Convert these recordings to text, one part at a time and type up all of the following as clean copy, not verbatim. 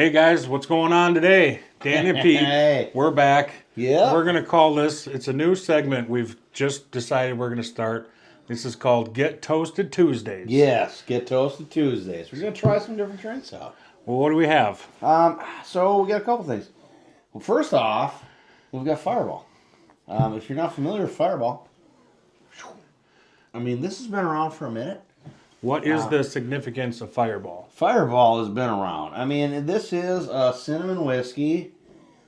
Hey guys, what's going on today? Dan and Pete, Hey. we're back. Yeah. We're going to call this, it's a new segment we've just decided we're going to start. This is called Get Toasted Tuesdays. Yes, Get Toasted Tuesdays. We're going to try some different drinks out. Well, what do we have? So we got a couple things. Well, first off, we've got Fireball. If you're not familiar with Fireball, I mean, this has been around for a minute. What is the significance of Fireball? Fireball has been around. I mean, this is a cinnamon whiskey.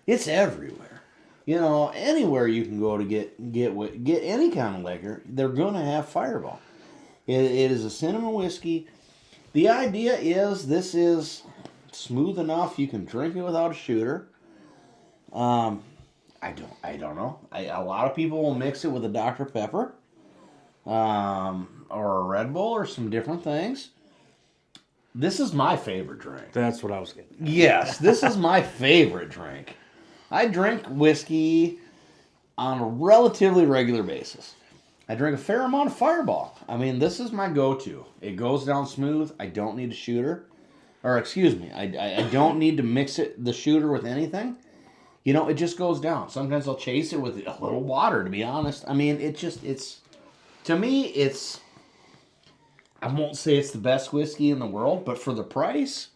It's everywhere. You know, anywhere you can go to get any kind of liquor, they're going to have Fireball. It is a cinnamon whiskey. The idea is this is smooth enough you can drink it without a shooter. I don't know. A lot of people will mix it with a Dr. Pepper, or a Red Bull, or some different things. This is my favorite drink. That's what I was getting at. Yes, this is my favorite drink. I drink whiskey on a relatively regular basis. I drink a fair amount of Fireball. I mean, this is my go-to. It goes down smooth. I don't need a shooter. Or, excuse me, I don't need to mix the shooter with anything. You know, it just goes down. Sometimes I'll chase it with a little water, to be honest. I mean, to me, I won't say it's the best whiskey in the world, but for the price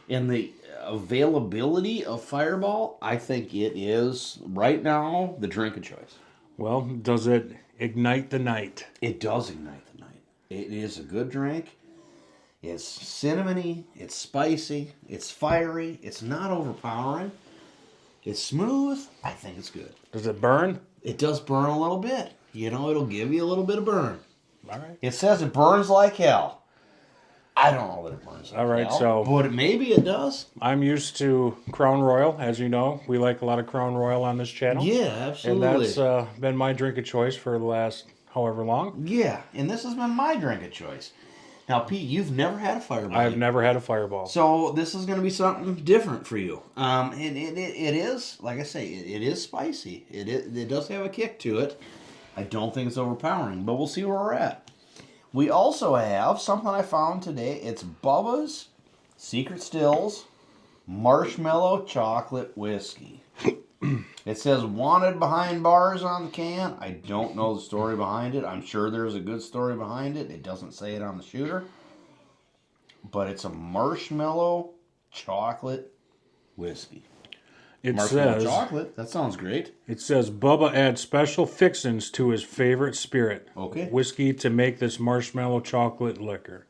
and the availability of Fireball, I think it is, right now, the drink of choice. Well, does it ignite the night? It does ignite the night. It is a good drink. It's cinnamony. It's spicy. It's fiery. It's not overpowering. It's smooth. I think it's good. Does it burn? It does burn a little bit. You know, it'll give you a little bit of burn. All right. It says it burns like hell. I don't know that it burns like All right, hell, so but maybe it does. I'm used to Crown Royal, as you know. We like a lot of Crown Royal on this channel. Yeah, And absolutely. that's been my drink of choice for the last however long. Yeah, and this has been my drink of choice. Now, Pete, you've never had a Fireball. I've never had a Fireball. So this is going to be something different for you. And it is, like I say, it is spicy. It does have a kick to it. I don't think it's overpowering, but we'll see where we're at. We also have something I found today. It's Bubba's Secret Stills Marshmallow Chocolate Whiskey. It says wanted behind bars on the can. I don't know the story behind it. I'm sure there's a good story behind it. It doesn't say it on the shooter. But it's a marshmallow chocolate whiskey. It Marshmallow says chocolate? That sounds great. It says Bubba adds special fixins to his favorite spirit, Okay. whiskey, to make this marshmallow chocolate liquor.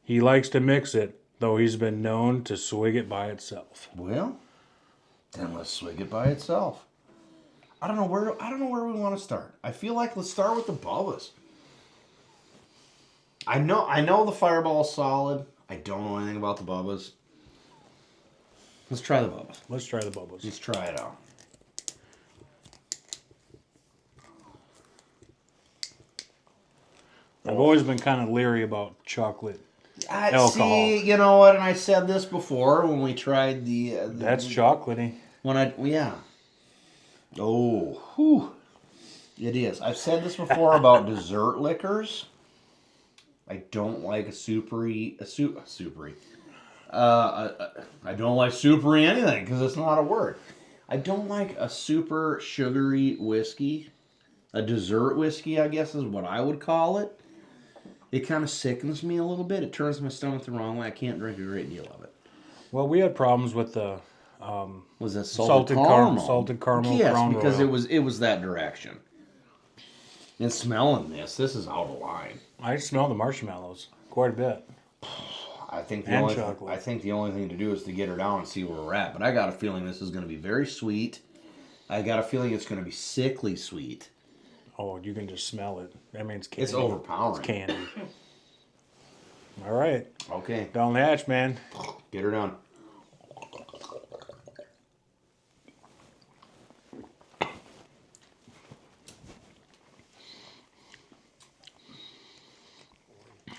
He likes to mix it, though he's been known to swig it by itself. Well, then let's swig it by itself. I don't know where we want to start. I feel like let's start with the Bubbas. I know the Fireball's solid. I don't know anything about the Bubbas. Let's try the Bubbas. Let's try the bubbles. Let's try it out. I've always been kind of leery about chocolate. Alcohol. See, you know what? And I said this before when we tried the That's chocolatey. Yeah. Oh, whew. It is. I've said this before about dessert liquors. I don't like a supery. I don't like supery anything because it's not a word. I don't like a super sugary whiskey. A dessert whiskey, I guess, is what I would call it. It kind of sickens me a little bit. It turns my stomach the wrong way. I can't drink a great deal of it. Well, we had problems with the Was that salted caramel? Salted caramel. Yes, Crown because Royal. it was that direction. And smelling this is out of line. I smell the marshmallows quite a bit. I think And chocolate. I think the only thing to do is to get her down and see where we're at. But I got a feeling this is going to be very sweet. I got a feeling it's going to be sickly sweet. Oh, you can just smell it. I mean, it's candy. It's overpowering. It's candy. All right. Okay, Down the hatch, man. get her done.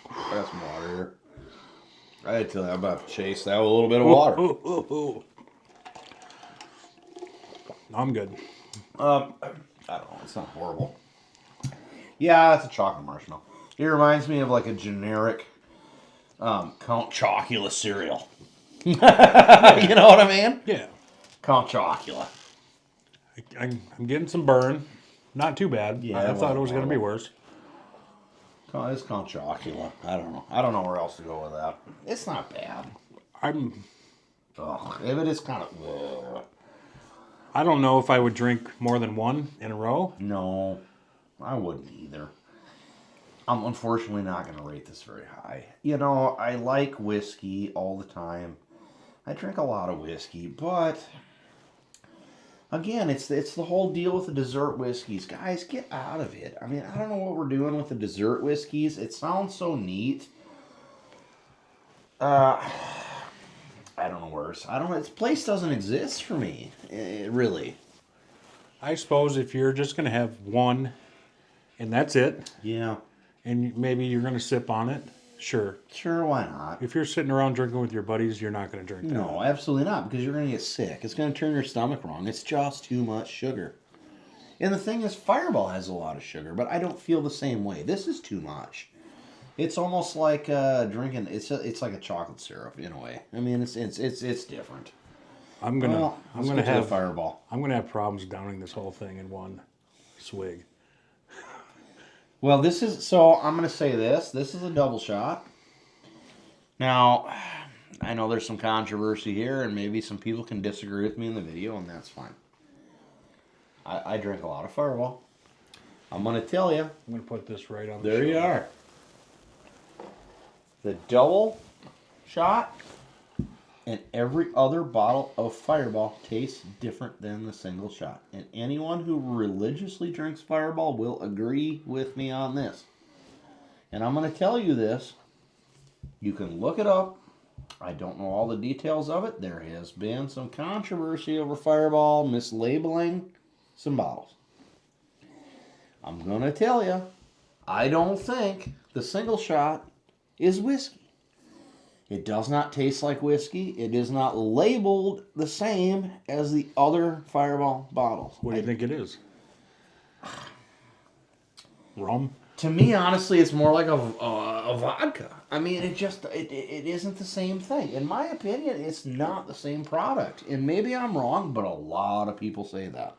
Got some water here. I had to. I'm about to chase that with a little bit of water. Ooh. I'm good. I don't know. It's not horrible. Yeah, it's a chocolate marshmallow. It reminds me of like a generic Count Chocula cereal. You know what I mean? Yeah. Count Chocula. I'm getting some burn. Not too bad. Yeah, I thought it was going to be worse. It's Count Chocula. I don't know. I don't know where else to go with that. It's not bad. If it is kind of... I don't know if I would drink more than one in a row. No, I wouldn't either. I'm unfortunately not going to rate this very high. You know, I like whiskey all the time. I drink a lot of whiskey, but again, it's the whole deal with the dessert whiskeys. Guys, get out of it. I mean, I don't know what we're doing with the dessert whiskeys. It sounds so neat. I don't know worse. I don't know. This place doesn't exist for me, really. I suppose if you're just going to have one and that's it, Yeah. and maybe you're going to sip on it, sure. Sure, why not? If you're sitting around drinking with your buddies, you're not going to drink that. No, absolutely not, because you're going to get sick. It's going to turn your stomach wrong. It's just too much sugar. And the thing is, Fireball has a lot of sugar, but I don't feel the same way. This is too much. It's almost like drinking. It's like a chocolate syrup in a way. I mean, it's different. I'm gonna have Fireball. I'm gonna have problems downing this whole thing in one swig. Well, I'm going to say this. This is a double shot. Now, I know there's some controversy here, and maybe some people can disagree with me in the video, and that's fine. I drink a lot of Fireball. I'm going to tell you. I'm gonna put this right on. There you are. The double shot and every other bottle of Fireball tastes different than the single shot. And anyone who religiously drinks Fireball will agree with me on this. And I'm going to tell you this. You can look it up. I don't know all the details of it. There has been some controversy over Fireball mislabeling some bottles. I'm going to tell you, I don't think the single shot is whiskey. It does not taste like whiskey. It is not labeled the same as the other Fireball bottles. What do you think it is? Rum? To me, honestly, it's more like a vodka. I mean, it isn't the same thing. In my opinion, it's not the same product. And maybe I'm wrong, but a lot of people say that.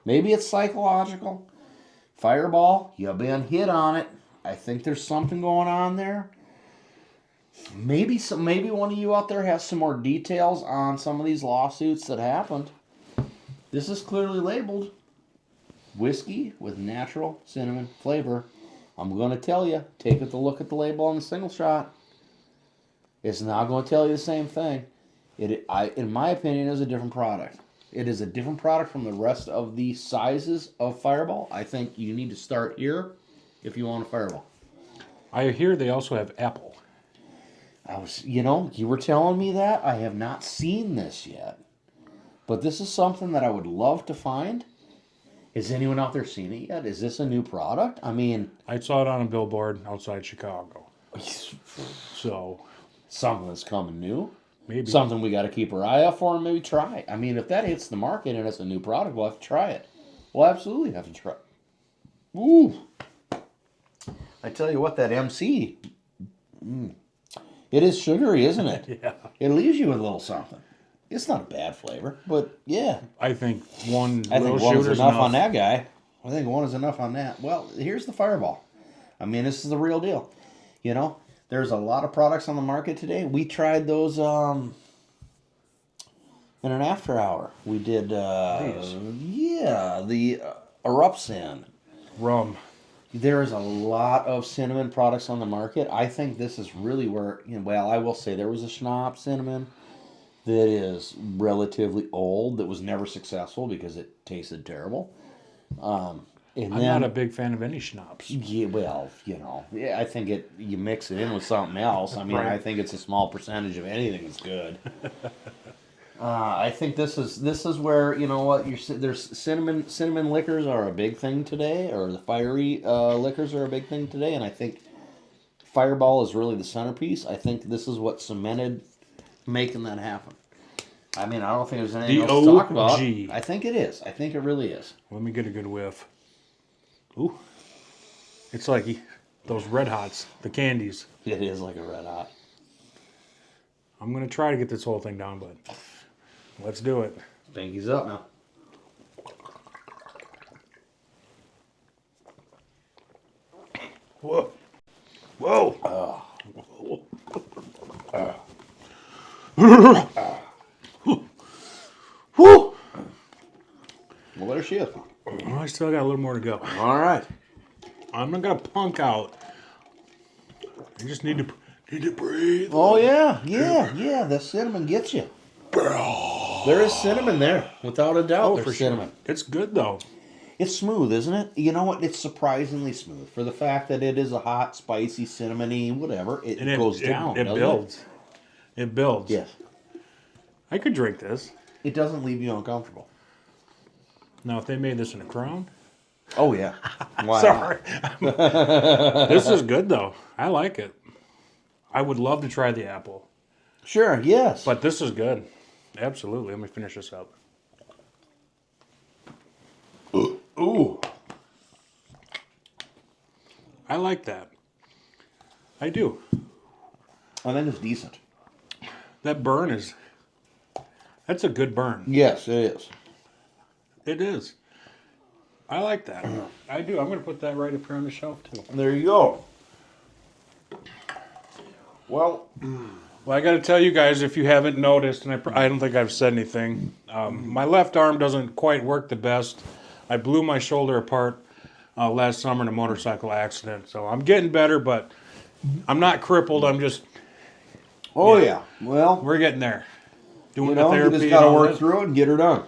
Maybe it's psychological. Fireball, you've been hit on it. I think there's something going on there. Maybe one of you out there has some more details on some of these lawsuits that happened. This is clearly labeled whiskey with natural cinnamon flavor. I'm going to tell you, take a look at the label on the single shot. It's not going to tell you the same thing. In my opinion, is a different product. It is a different product from the rest of the sizes of Fireball. I think you need to start here if you want a Fireball. I hear they also have apple. You were telling me that. I have not seen this yet. But this is something that I would love to find. Has anyone out there seen it yet? Is this a new product? I mean... I saw it on a billboard outside Chicago. So... something that's coming new? Maybe. Something we got to keep our eye out for and maybe try. I mean, if that hits the market and it's a new product, we'll have to try it. We'll absolutely have to try it. Ooh. I tell you what, that MC... It is sugary, isn't it? Yeah. It leaves you with a little something. It's not a bad flavor, but yeah. I think one is enough on that guy. I think one is enough on that. Well, here's the Fireball. I mean, this is the real deal. You know, there's a lot of products on the market today. We tried those in an after hour. We did, the Eruption. Rum. There is a lot of cinnamon products on the market. I think this is really where, I will say there was a Schnapp cinnamon that is relatively old that was never successful because it tasted terrible. I'm not a big fan of any schnapps. Yeah, I think you mix it in with something else. I mean, right. I think it's a small percentage of anything that's good. I think this is where there's cinnamon liquors are a big thing today, or the fiery liquors are a big thing today, and I think Fireball is really the centerpiece. I think this is what cemented making that happen. I mean, I don't think there's anything else to talk about. I think it is. I think it really is. Let me get a good whiff. Ooh, it's like those Red Hots, the candies. It is like a Red Hot. I'm going to try to get this whole thing down, but let's do it. Pinky's up now. Whoa. Whoa. Whew. Well, there she is. Well, I still got a little more to go. All right. I'm not going to punk out. I just need to breathe. Oh, yeah. The cinnamon gets you. There is cinnamon there, without a doubt. Oh, There's for cinnamon. sure. It's good, though. It's smooth, isn't it? You know what? It's surprisingly smooth for the fact that it is a hot, spicy, cinnamony, whatever. It goes down. It builds. It builds. Yes. I could drink this. It doesn't leave you uncomfortable. Now, if they made this in a Crown. Oh, yeah. Why Sorry. This is good, though. I like it. I would love to try the apple. Sure, yes. But this is good. Absolutely. Let me finish this up. Ooh. I like that. I do. I think it's decent. That burn is... That's a good burn. Yes, it is. It is. I like that. I do. I'm going to put that right up here on the shelf, too. There you go. Well, Well, I got to tell you guys, if you haven't noticed, and I don't think I've said anything, my left arm doesn't quite work the best. I blew my shoulder apart last summer in a motorcycle accident. So I'm getting better, but I'm not crippled. I'm just... oh, yeah. Well, We're getting there. Doing you the know, you therapy just and got to all work that. through it and get her done.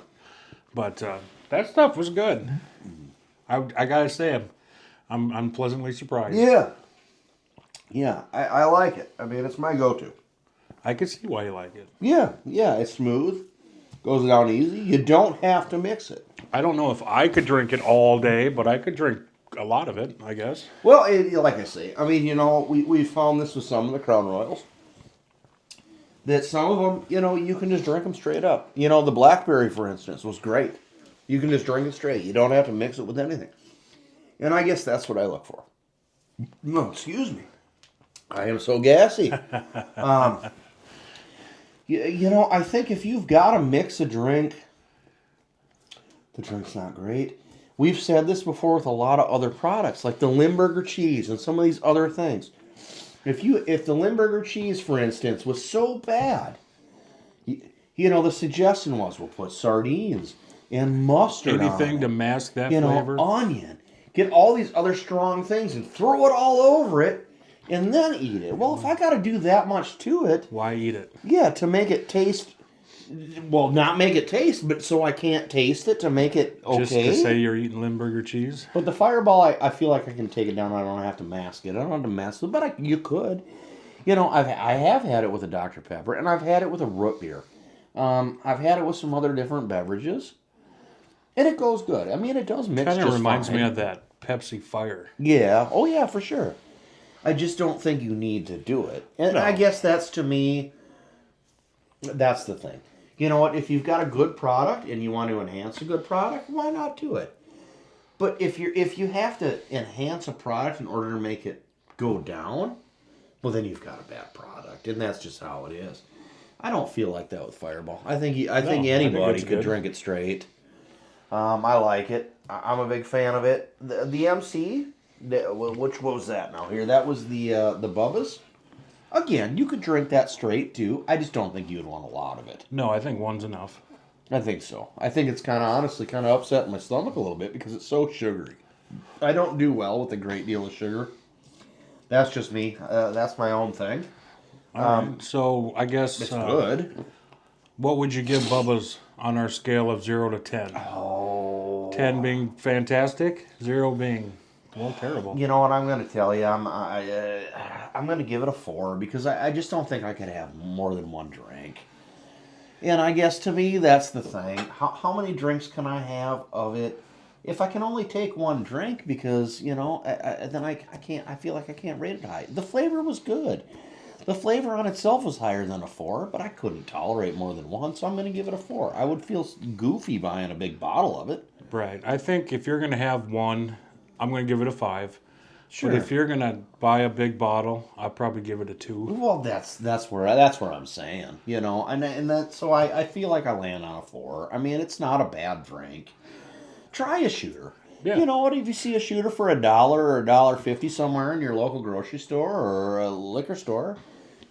But that stuff was good. I got to say, I'm pleasantly surprised. Yeah. Yeah, I like it. I mean, it's my go-to. I can see why you like it. Yeah, it's smooth. Goes down easy. You don't have to mix it. I don't know if I could drink it all day, but I could drink a lot of it, I guess. Well, like I say, I mean, you know, we found this with some of the Crown Royals. That some of them, you know, you can just drink them straight up. You know, the blackberry, for instance, was great. You can just drink it straight. You don't have to mix it with anything. And I guess that's what I look for. No, excuse me. I am so gassy. You know, I think if you've got to mix a drink, the drink's not great. We've said this before with a lot of other products, like the Limburger cheese and some of these other things. If the Limburger cheese, for instance, was so bad, you know, the suggestion was we'll put sardines and mustard Anything on to it, mask that you know, flavor. onion, get all these other strong things and throw it all over it and then eat it. Well, if I got to do that much to it, Why eat it? yeah, to make it taste, well, not make it taste, but so I can't taste it to make it okay. Just to say you're eating Limburger cheese? But the Fireball, I feel like I can take it down. I don't have to mask it. I don't have to mask it, but you could. You know, I have had it with a Dr. Pepper, and I've had it with a root beer. I've had it with some other different beverages, and it goes good. I mean, it does mix Kind just of reminds fine. me of that Pepsi Fire. Yeah. Oh, yeah, for sure. I just don't think you need to do it. And No. I guess that's, to me, that's the thing. You know what? If you've got a good product and you want to enhance a good product, why not do it? But if you have to enhance a product in order to make it go down, well, then you've got a bad product, and that's just how it is. I don't feel like that with Fireball. I think anybody it's could good. drink it straight. I like it. I'm a big fan of it. The MC, which was that now? Here, that was the Bubba's. Again, you could drink that straight too. I just don't think you'd want a lot of it. No, I think one's enough. I think so. I think it's honestly upsetting my stomach a little bit because it's so sugary. I don't do well with a great deal of sugar. That's just me. That's my own thing. All right, so I guess It's good. what would you give Bubba's on our scale of 0 to 10? Oh. 10 being fantastic, 0 being, well, terrible. You know what I'm going to tell you? I'm going to give it a 4 because I just don't think I could have more than one drink. And I guess to me that's the thing. How many drinks can I have of it? If I can only take one drink, because then I can't. I feel like I can't rate it high. The flavor was good. The flavor on itself was higher than a 4, but I couldn't tolerate more than one, so I'm going to give it a 4. I would feel goofy buying a big bottle of it. Right. I think if you're going to have one, I'm going to give it a 5. Sure. But if you're gonna buy a big bottle, I'll probably give it a 2. Well, that's where I'm saying, you know, and that so I feel like I land on a 4. I mean, it's not a bad drink. Try a shooter. Yeah. You know what? If you see a shooter for $1 or $1.50 somewhere in your local grocery store or a liquor store,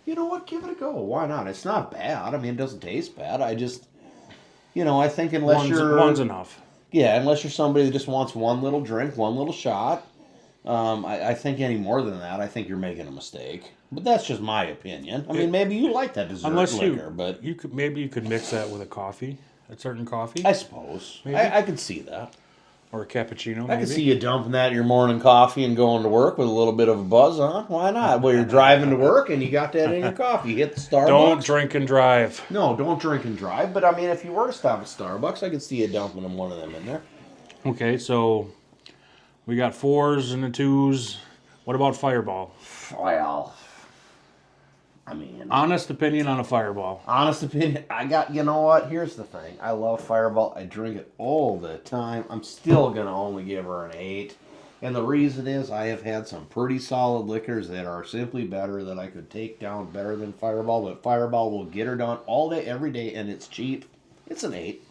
you know what? Give it a go. Why not? It's not bad. I mean, it doesn't taste bad. I just, you know, I think unless One's enough. yeah, unless you're somebody that just wants one little drink, one little shot. I think any more than that, I think you're making a mistake. But that's just my opinion. I mean, maybe you like that dessert liquor, but you could mix that with a coffee, a certain coffee, I suppose I could see that. or a cappuccino. I Maybe. could see you dumping that in your morning coffee and going to work with a little bit of a buzz on. Why not? Well, you're driving to work and you got that in your coffee. You hit the Starbucks. Don't drink and drive. No, don't drink and drive. But I mean, if you were to stop at Starbucks, I could see you dumping one of them in there. Okay, so we got 4s and a 2s. What about Fireball? Well, I mean, Honest opinion on a Fireball. honest opinion, you know what? Here's the thing. I love Fireball. I drink it all the time. I'm still going to only give her an 8. And the reason is I have had some pretty solid liquors that are simply better that I could take down better than Fireball. But Fireball will get her done all day, every day, and it's cheap. It's an 8.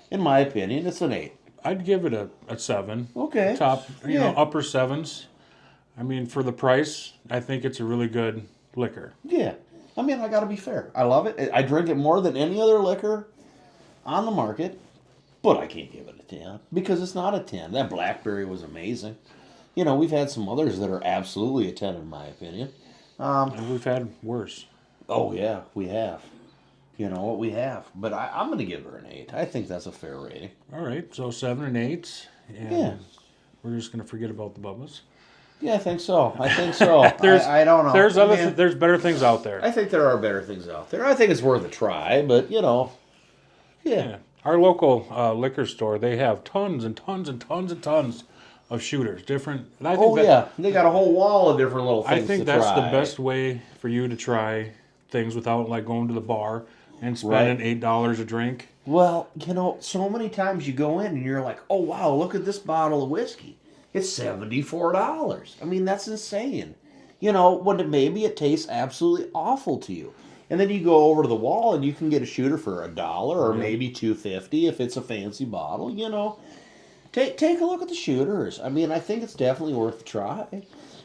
In my opinion, it's an 8. I'd give it a 7. Okay. Top, Yeah. upper 7s. I mean, for the price, I think it's a really good liquor. Yeah. I mean, I got to be fair. I love it. I drink it more than any other liquor on the market, but I can't give it a 10 because it's not a 10. That Blackberry was amazing. You know, we've had some others that are absolutely a 10 in my opinion. And we've had worse. Oh, yeah, we have. You know what, we have. But I'm going to give her an 8. I think that's a fair rating. All right, so 7 and 8. And Yeah. we're just going to forget about the Bubbas. Yeah, I think so. I don't know. There's better things out there. I think there are better things out there. I think it's worth a try, but, you know, yeah. Our local liquor store, they have tons and tons and tons and tons of shooters. Different. And I think They got a whole wall of different little things I think to that's try. the best way for you to try things without like going to the bar and spending $8 a drink. Well, you know, so many times you go in and you're like, oh, wow, look at this bottle of whiskey. It's $74. I mean, that's insane. You know, when maybe it tastes absolutely awful to you. And then you go over to the wall and you can get a shooter for $1 or maybe $2.50 if it's a fancy bottle, you know. Take a look at the shooters. I mean, I think it's definitely worth a try.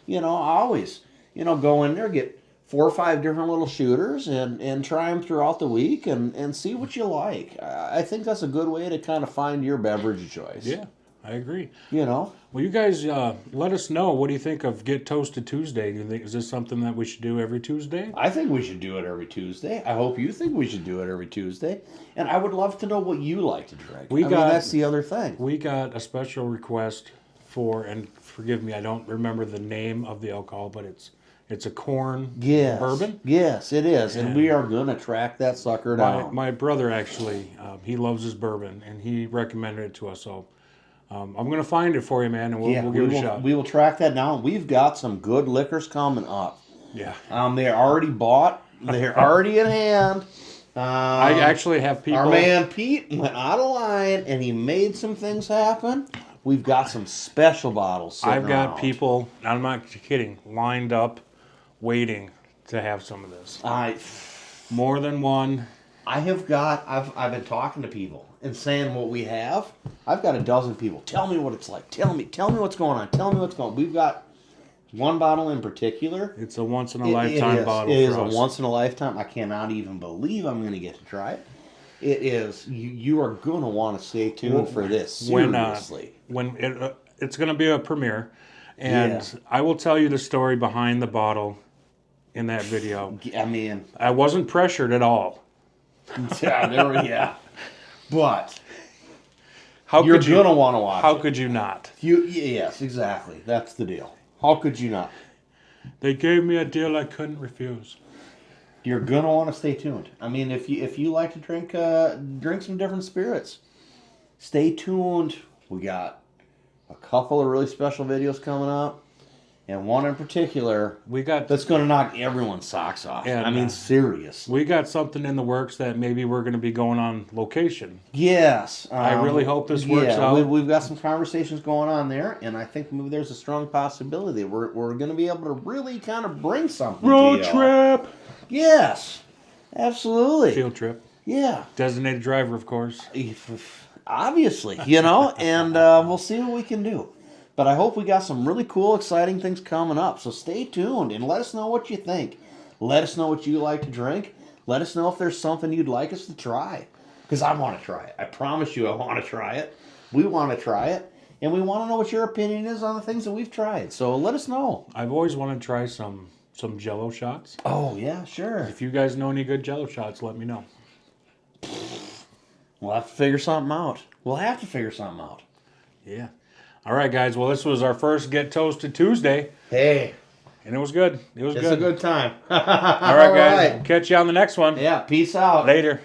You know, I always, go in there, get 4 or 5 different little shooters and try them throughout the week and see what you like. I think that's a good way to kind of find your beverage of choice. Yeah, I agree. You know? Well, you guys let us know. What do you think of Get Toasted Tuesday? Do you think is this something that we should do every Tuesday? I think we should do it every Tuesday. I hope you think we should do it every Tuesday. And I would love to know what you like to drink. That's the other thing. We got a special request for, and forgive me, I don't remember the name of the alcohol, but it's a corn bourbon. Yes, it is. And we are going to track that sucker down. My brother actually, he loves his bourbon, and he recommended it to us. So I'm going to find it for you, man, and we'll give it a shot. We will track that down. We've got some good liquors coming up. Yeah. They're already bought. They're already in hand. I actually have people. Our man Pete went out of line, and he made some things happen. We've got some special bottles sitting I've got around. people, I'm not kidding, lined up, waiting to have some of this. More than one. I've been talking to people and saying what we have. I've got a dozen people. Tell me what it's like. Tell me what's going on. Tell me what's going on. We've got one bottle in particular. It's a once in a lifetime bottle. It is a once in a lifetime. I cannot even believe I'm going to get to try it. It is. You are going to want to stay tuned for this. Seriously. When it's going to be a premiere, and I will tell you the story behind the bottle in that video. I mean, I wasn't pressured at all. Yeah. But you're going to want to watch How it. could you not? Yes, exactly. That's the deal. How could you not? They gave me a deal I couldn't refuse. You're going to want to stay tuned. I mean, if you like to drink some different spirits, stay tuned. We got a couple of really special videos coming up. and one in particular We got that's going to knock everyone's socks off. And, I mean, serious. we got something in the works that maybe we're going to be going on location. Yes. I really hope this works out. We've got some conversations going on there, and I think maybe there's a strong possibility that we're going to be able to really kind of bring something Road to you. trip. Yes. Absolutely. Field trip. Yeah. Designated driver, of course. Obviously, and we'll see what we can do. But I hope we got some really cool, exciting things coming up. So stay tuned and let us know what you think. Let us know what you like to drink. Let us know if there's something you'd like us to try. Because I want to try it. I promise you I want to try it. We want to try it. And we want to know what your opinion is on the things that we've tried. So let us know. I've always wanted to try some Jello shots. Oh, yeah, sure. If you guys know any good Jello shots, let me know. We'll have to figure something out. Yeah. All right, guys. Well, this was our first Get Toasted Tuesday. Hey. And it was good. It was It's a good time. All right, guys. We'll catch you on the next one. Yeah, peace out. Later.